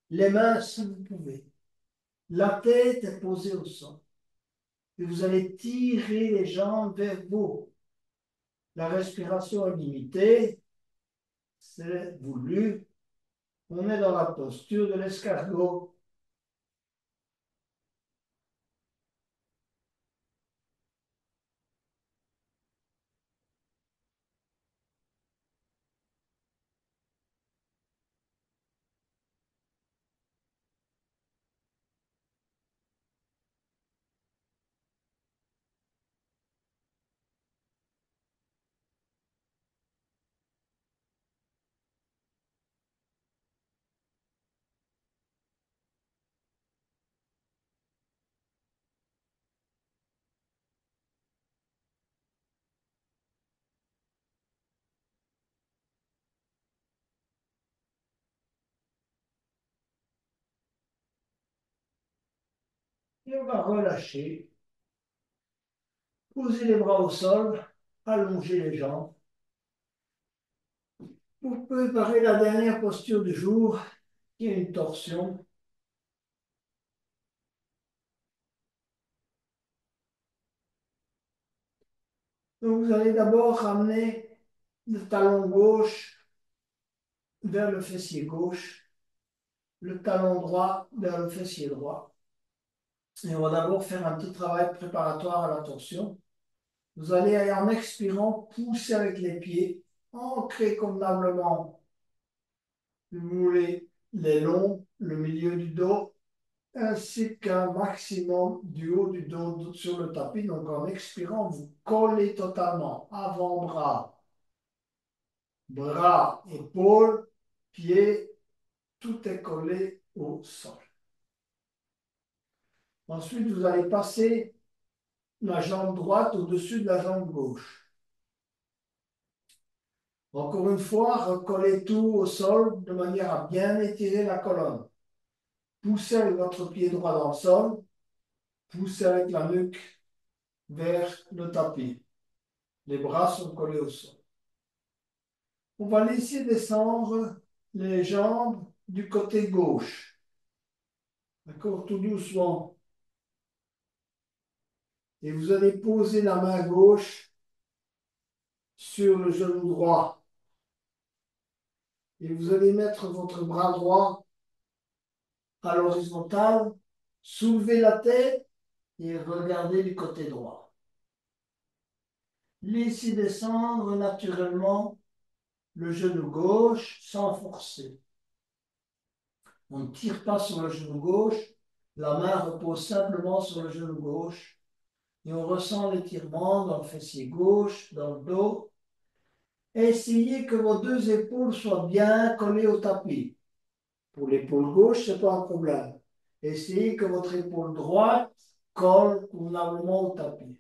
les mains si vous pouvez. La tête est posée au sol. Et vous allez tirer les jambes vers vous. La respiration est limitée, c'est voulu. On est dans la posture de l'escargot. Et on va relâcher. Posez les bras au sol, allongez les jambes. Pour préparer la dernière posture du jour, qui est une torsion. Donc vous allez d'abord ramener le talon gauche vers le fessier gauche, le talon droit vers le fessier droit. Et on va d'abord faire un petit travail préparatoire à la torsion. Vous allez, en expirant, pousser avec les pieds, ancrer convenablement, si vous voulez, les longs, le milieu du dos, ainsi qu'un maximum du haut du dos sur le tapis. Donc en expirant, vous collez totalement avant-bras bras, épaules, pieds, tout est collé au sol. Ensuite, vous allez passer la jambe droite au-dessus de la jambe gauche. Encore une fois, recollez tout au sol de manière à bien étirer la colonne. Poussez avec votre pied droit dans le sol, poussez avec la nuque vers le tapis. Les bras sont collés au sol. On va laisser descendre les jambes du côté gauche. D'accord, tout doucement. Et vous allez poser la main gauche sur le genou droit. Et vous allez mettre votre bras droit à l'horizontale, soulevez la tête et regardez du côté droit. Laissez descendre naturellement le genou gauche sans forcer. On ne tire pas sur le genou gauche, la main repose simplement sur le genou gauche et on ressent l'étirement dans le fessier gauche, dans le dos. Essayez que vos deux épaules soient bien collées au tapis. Pour l'épaule gauche, ce n'est pas un problème. Essayez que votre épaule droite colle convenablement au tapis.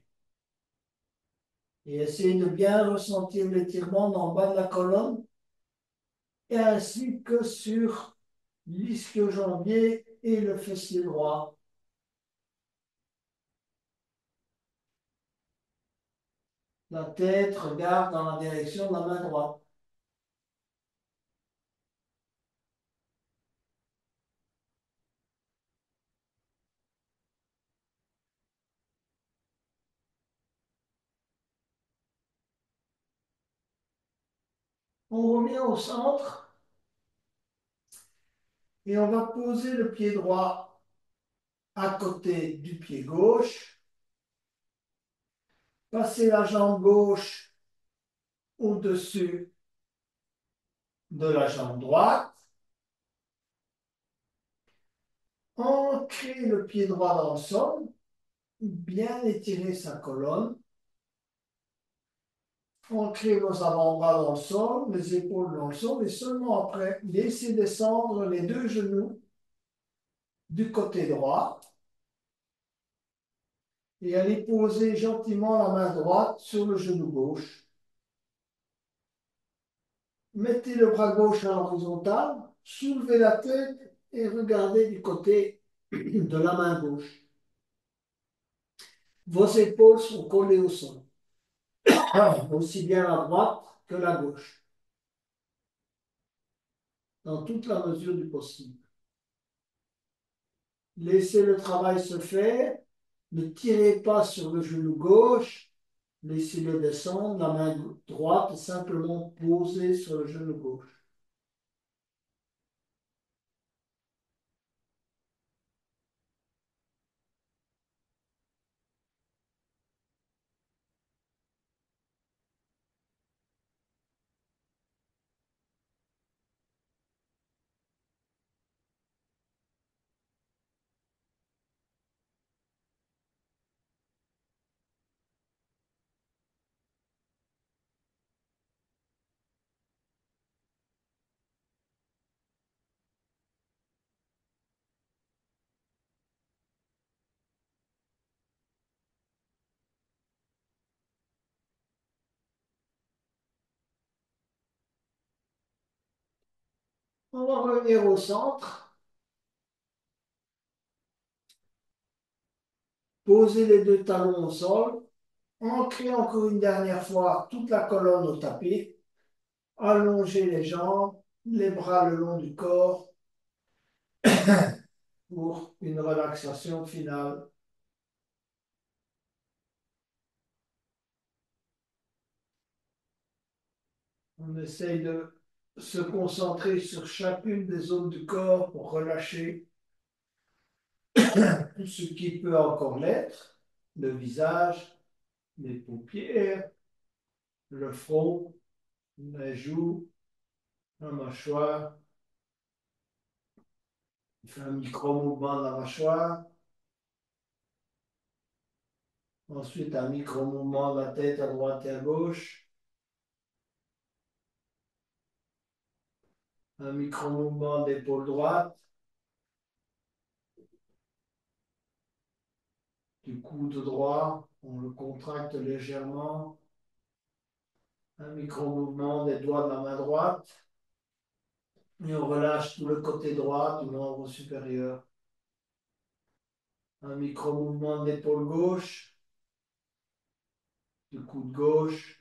Et essayez de bien ressentir l'étirement dans le bas de la colonne et ainsi que sur l'ischio-jambier et le fessier droit. La tête regarde dans la direction de la main droite. On revient au centre et on va poser le pied droit à côté du pied gauche. Passer la jambe gauche au-dessus de la jambe droite. Ancrer le pied droit dans le sol. Bien étirer sa colonne. Ancrez vos avant-bras dans le sol, les épaules dans le sol et seulement après, laissez descendre les deux genoux du côté droit et allez poser gentiment la main droite sur le genou gauche. Mettez le bras gauche à l'horizontale, soulevez la tête et regardez du côté de la main gauche. Vos épaules sont collées au sol, aussi bien la droite que la gauche, dans toute la mesure du possible. Laissez le travail se faire. Ne tirez pas sur le genou gauche. Laissez-le descendre. La main droite est simplement posée sur le genou gauche. On va revenir au centre. Posez les deux talons au sol. Ancrez encore une dernière fois toute la colonne au tapis. Allongez les jambes, les bras le long du corps pour une relaxation finale. On essaye de se concentrer sur chacune des zones du corps pour relâcher tout ce qui peut encore l'être, le visage, les paupières, le front, les joues, la mâchoire. Il fait un micro-mouvement de la mâchoire. Ensuite, un micro-mouvement de la tête à droite et à gauche. Un micro-mouvement d'épaule droite, du coude droit, on le contracte légèrement. Un micro-mouvement des doigts de la main droite. Et on relâche tout le côté droit du membre supérieur. Un micro-mouvement d'épaule gauche, du coude gauche,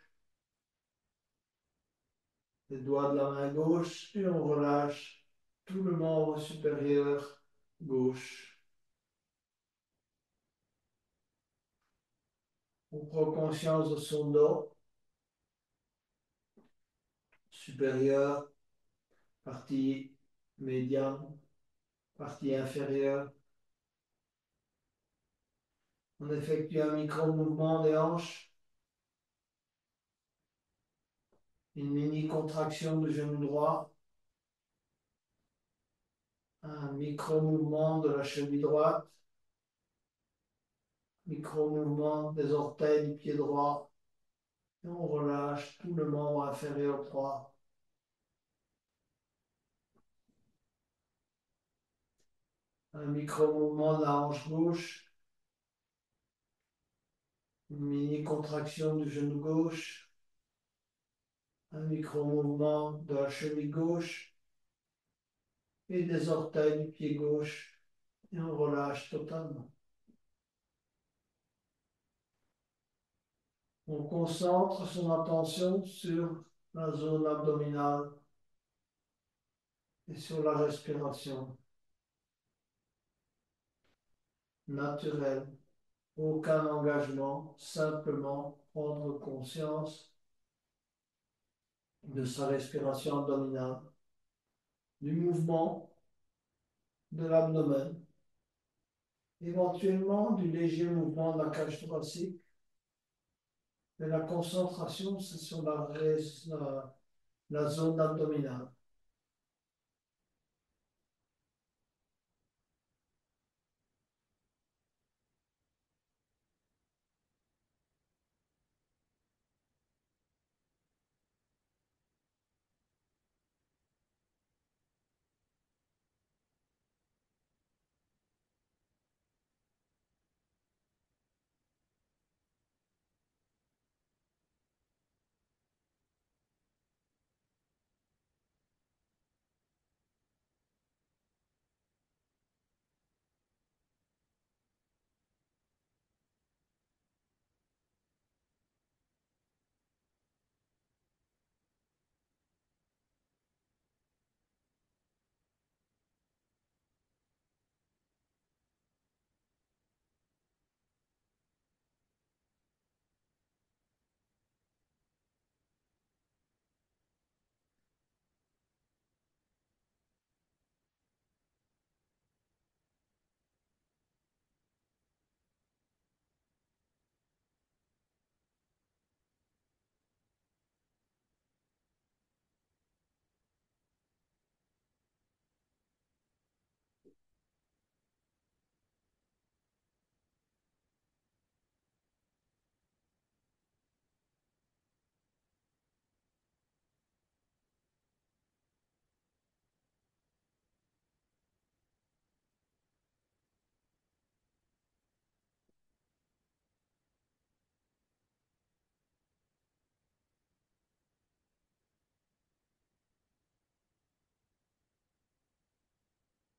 des doigts de la main gauche, et on relâche tout le membre supérieur gauche. On prend conscience de son dos supérieur, partie médiane, partie inférieure. On effectue un micro-mouvement des hanches, une mini-contraction du genou droit, un micro-mouvement de la cheville droite, micro-mouvement des orteils du pied droit, et on relâche tout le membre inférieur droit. Un micro-mouvement de la hanche gauche, une mini-contraction du genou gauche, un micro-mouvement de la cheville gauche et des orteils du pied gauche, et on relâche totalement. On concentre son attention sur la zone abdominale et sur la respiration naturelle. Aucun engagement, simplement prendre conscience de sa respiration abdominale, du mouvement de l'abdomen, éventuellement du léger mouvement de la cage thoracique. Mais la concentration, c'est sur la zone abdominale.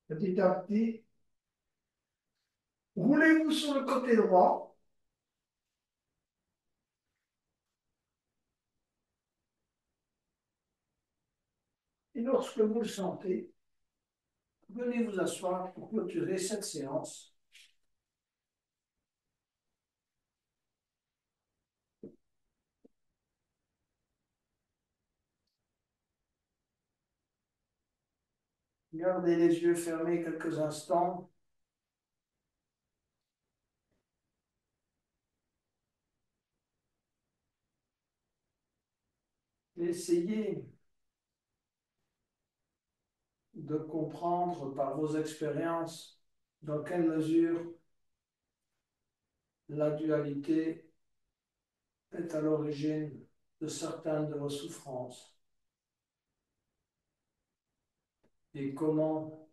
Petit à petit, roulez-vous sur le côté droit. Et lorsque vous le sentez, venez vous asseoir pour clôturer cette séance. Gardez les yeux fermés quelques instants. Essayez de comprendre par vos expériences dans quelle mesure la dualité est à l'origine de certaines de vos souffrances. et comment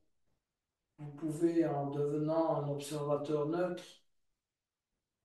vous pouvez, en devenant un observateur neutre,